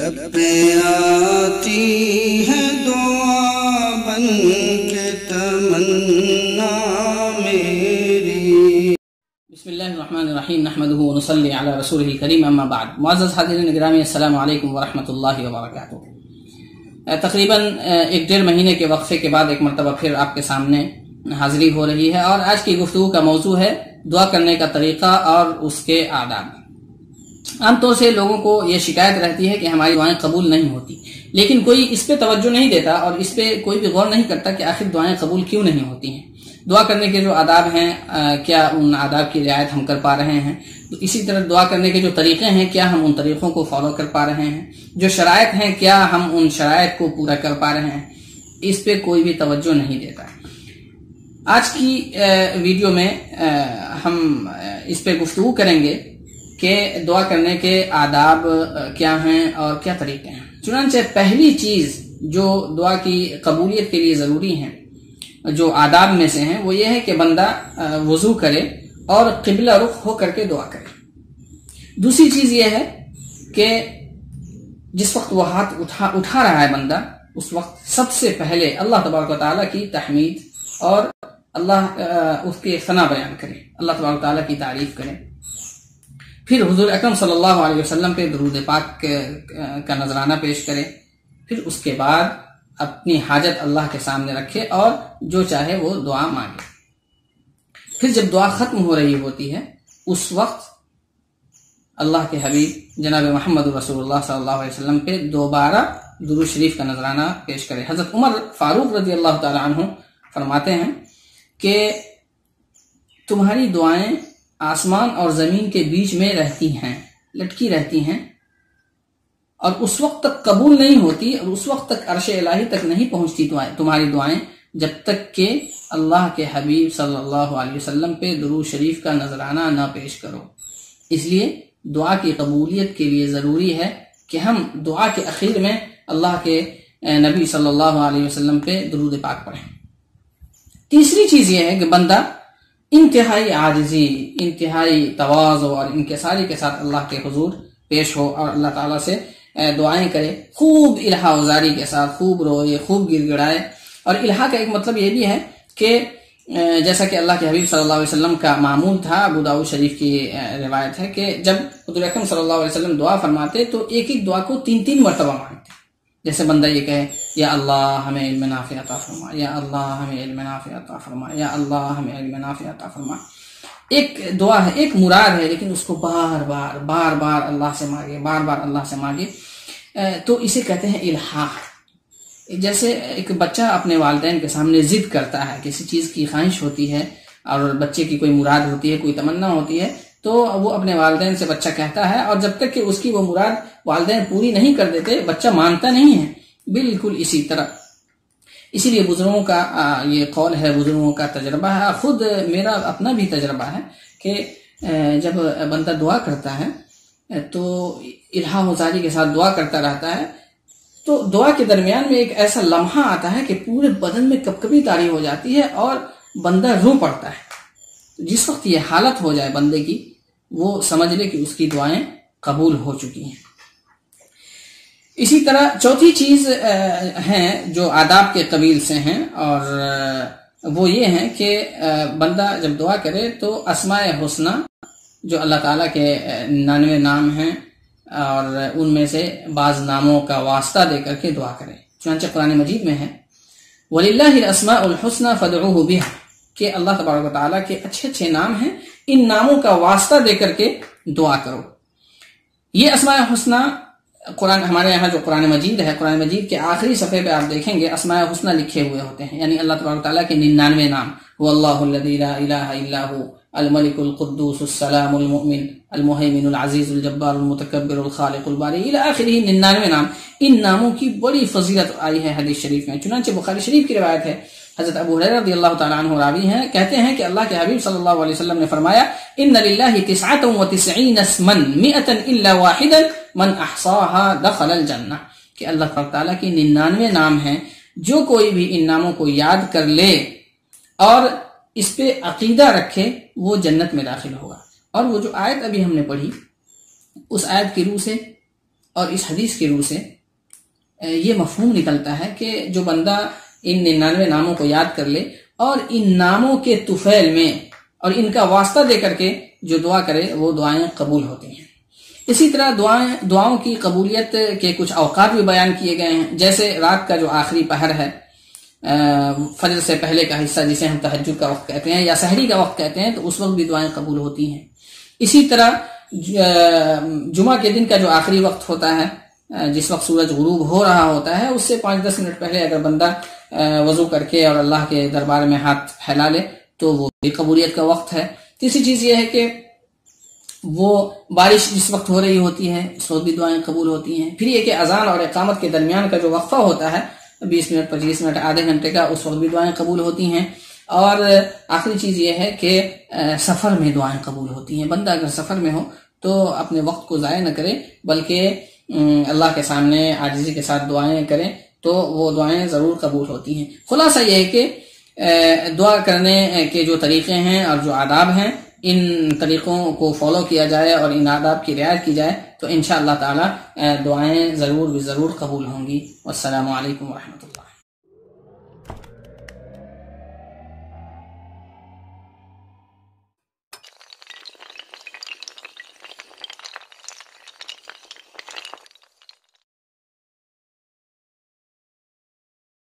لب پہ آتی ہے دعا بن کے تمنا میری۔ بسم اللہ الرحمن الرحیم، نحمدہ ونصلی علی رسولہ الکریم، اما بعد۔ معزز حاضرین گرامی، السلام علیکم ورحمۃ اللہ وبرکاتہ۔ تقریباً 1.5 مہینے کے وقفے کے بعد ایک مرتبہ پھر آپ کے سامنے حاضری ہو رہی ہے، اور آج کی گفتگو کا موضوع ہے دعا کرنے کا طریقہ اور اس کے آداب۔ عام طور سے لوگوں کو یہ شکایت رہتی ہے کہ ہماری دعائیں قبول نہیں ہوتی، لیکن کوئی اس پہ توجہ نہیں دیتا اور اس پہ کوئی بھی غور نہیں کرتا کہ آخر دعائیں قبول کیوں نہیں ہوتی ہیں۔ دعا کرنے کے جو آداب ہیں، کیا ان آداب کی رعایت ہم کر پا رہے ہیں؟ اسی طرح دعا کرنے کے جو طریقے ہیں، کیا ہم ان طریقوں کو فالو کر پا رہے ہیں؟ جو شرائط ہیں، کیا ہم ان شرائط کو پورا کر پا رہے ہیں؟ اس پہ کوئی بھی توجہ نہیں دیتا۔ آج کی ویڈیو میں ہم اس پہ گفتگو کریں گے کہ دعا کرنے کے آداب کیا ہیں اور کیا طریقے ہیں۔ چنانچہ پہلی چیز جو دعا کی قبولیت کے لیے ضروری ہے، جو آداب میں سے ہیں، وہ یہ ہے کہ بندہ وضو کرے اور قبلہ رخ ہو کر کے دعا کرے۔ دوسری چیز یہ ہے کہ جس وقت وہ ہاتھ اٹھا رہا ہے بندہ، اس وقت سب سے پہلے اللہ تبارک و تعالیٰ کی تحمید اور اس کے ثنا بیان کرے، اللہ تبارک و تعالیٰ کی تعریف کرے۔ پھر حضور اکرم صلی اللہ علیہ وسلم پہ درود پاک کا نذرانہ پیش کرے۔ پھر اس کے بعد اپنی حاجت اللہ کے سامنے رکھے اور جو چاہے وہ دعا مانگے۔ پھر جب دعا ختم ہو رہی ہوتی ہے، اس وقت اللہ کے حبیب جناب محمد رسول اللہ صلی اللہ علیہ وسلم پہ دوبارہ درود شریف کا نذرانہ پیش کرے۔ حضرت عمر فاروق رضی اللہ تعالی عنہ فرماتے ہیں کہ تمہاری دعائیں آسمان اور زمین کے بیچ میں رہتی ہیں، لٹکی رہتی ہیں، اور اس وقت تک قبول نہیں ہوتی اور اس وقت تک عرش الہی تک نہیں پہنچتی تمہاری دعائیں جب تک کہ اللہ کے حبیب صلی اللہ علیہ وسلم پہ درود شریف کا نذرانہ نہ پیش کرو۔ اس لیے دعا کی قبولیت کے لیے ضروری ہے کہ ہم دعا کے اخیر میں اللہ کے نبی صلی اللہ علیہ وسلم پہ درود پاک پڑھیں۔ تیسری چیز یہ ہے کہ بندہ انتہائی عاجزی، انتہائی تواضع اور انکساری کے ساتھ اللہ کے حضور پیش ہو اور اللہ تعالیٰ سے دعائیں کرے، خوب الہا وزاری کے ساتھ، خوب روئے، خوب گر گڑائے۔ اور الہا کا ایک مطلب یہ بھی ہے کہ جیسا کہ اللہ کے حبیب صلی اللہ علیہ وسلم کا معمول تھا، ابو داؤد شریف کی روایت ہے کہ جب حضور اکرم صلی اللہ علیہ وسلم دعا فرماتے تو ایک ایک دعا کو 3 مرتبہ مانگتے۔ جیسے بندہ یہ کہے، یا اللہ ہمیں علم نافع عطا فرما، یا اللہ ہمیں علم نافع عطا فرما، یا اللہ ہمیں علم نافع عطا فرما۔ ایک دعا ہے، ایک مراد ہے، لیکن اس کو بار بار اللہ سے مانگے، بار بار اللہ سے مانگے، تو اسے کہتے ہیں الہا۔ جیسے ایک بچہ اپنے والدین کے سامنے ضد کرتا ہے، کسی چیز کی خواہش ہوتی ہے اور بچے کی کوئی مراد ہوتی ہے، کوئی تمنا ہوتی ہے، تو وہ اپنے والدین سے بچہ کہتا ہے، اور جب تک کہ اس کی وہ مراد والدین پوری نہیں کر دیتے، بچہ مانتا نہیں ہے۔ بالکل اسی طرح، اسی لیے بزرگوں کا یہ قول ہے، بزرگوں کا تجربہ ہے، خود میرا اپنا بھی تجربہ ہے کہ جب بندہ دعا کرتا ہے تو الہا وزاری کے ساتھ دعا کرتا رہتا ہے، تو دعا کے درمیان میں ایک ایسا لمحہ آتا ہے کہ پورے بدن میں کپکپی طاری ہو جاتی ہے اور بندہ رو پڑتا ہے۔ جس وقت یہ حالت ہو جائے بندے کی، وہ سمجھ لے کہ اس کی دعائیں قبول ہو چکی ہیں۔ اسی طرح چوتھی چیز ہیں جو آداب کے قبیل سے ہیں، اور وہ یہ ہیں کہ بندہ جب دعا کرے تو اسماء حسنی جو اللہ تعالیٰ کے 99 نام ہیں، اور ان میں سے بعض ناموں کا واسطہ دے کر کے دعا کرے۔ چنانچہ قرآن مجید میں ہے، وَلِلَّهِ الْأَسْمَاءُ الْحُسْنَى فَادْعُوهُ بِهَا، کہ اللہ تبارک و تعالیٰ کے اچھے نام ہیں، ان ناموں کا واسطہ دے کر کے دعا کرو۔ یہ اسماء حسنی قرآن، ہمارے یہاں جو قرآن مجید ہے، قرآن مجید کے آخری صفحے پہ آپ دیکھیں گے اسماء حسنی لکھے ہوئے ہوتے ہیں، یعنی اللہ تبارک و تعالیٰ کے 99 نام، هو اللہ الذی لا الہ الا هو الملک القدوس السلام المؤمن المہیمن العزیز الجبار المتکبر الخالق الباری الى آخرہ، 99 نام۔ ان ناموں کی بڑی فضیلت آئی ہے حدیث شریف میں۔ چنانچہ بخاری شریف کی روایت ہے، حضرت ابو ہریرہ رضی اللہ تعالیٰ عنہ راوی ہیں، کہتے ہیں کہ اللہ کے حبیب صلی اللہ علیہ وسلم نے فرمایا، ان للہ 99 اسما 100 الا واحدا من احصاها دخل الجنہ، کہ اللہ تعالیٰ کی 99 نام ہیں، جو کوئی بھی ان ناموں کو یاد کر لے اور اس پہ عقیدہ رکھے، وہ جنت میں داخل ہوگا۔ اور وہ جو آیت ابھی ہم نے پڑھی، اس آیت کی روح سے اور اس حدیث کی روح سے یہ مفہوم نکلتا ہے کہ جو بندہ ان 99 ناموں کو یاد کر لے اور ان ناموں کے طفیل میں اور ان کا واسطہ دے کر کے جو دعا کرے وہ دعائیں قبول ہوتی ہیں۔ اسی طرح دعاؤں کی قبولیت کے کچھ اوقات بھی بیان کیے گئے ہیں، جیسے رات کا جو آخری پہر ہے، فجر سے پہلے کا حصہ جسے ہم تہجد کا وقت کہتے ہیں یا سحری کا وقت کہتے ہیں، تو اس وقت بھی دعائیں قبول ہوتی ہیں۔ اسی طرح جمعہ کے دن کا جو آخری وقت ہوتا ہے، جس وقت سورج غروب ہو رہا ہوتا ہے، اس سے 5-10 منٹ پہلے اگر بندہ وضو کر کے اور اللہ کے دربار میں ہاتھ پھیلا لے تو وہ بھی قبولیت کا وقت ہے۔ تیسری چیز یہ ہے کہ وہ بارش جس وقت ہو رہی ہوتی ہے اس وقت بھی دعائیں قبول ہوتی ہیں۔ پھر یہ کہ اذان اور اقامت کے درمیان کا جو وقفہ ہوتا ہے 20 منٹ 25 منٹ آدھے گھنٹے کا، اس وقت بھی دعائیں قبول ہوتی ہیں۔ اور آخری چیز یہ ہے کہ سفر میں دعائیں قبول ہوتی ہیں۔ بندہ اگر سفر میں ہو تو اپنے وقت کو ضائع نہ کرے، بلکہ اللہ کے سامنے عاجزی کے ساتھ دعائیں کریں تو وہ دعائیں ضرور قبول ہوتی ہیں۔ خلاصہ یہ ہے کہ دعا کرنے کے جو طریقے ہیں اور جو آداب ہیں، ان طریقوں کو فالو کیا جائے اور ان آداب کی رعایت کی جائے تو انشاءاللہ تعالی دعائیں ضرور قبول ہوں گی۔ والسلام علیکم ورحمۃ اللہ۔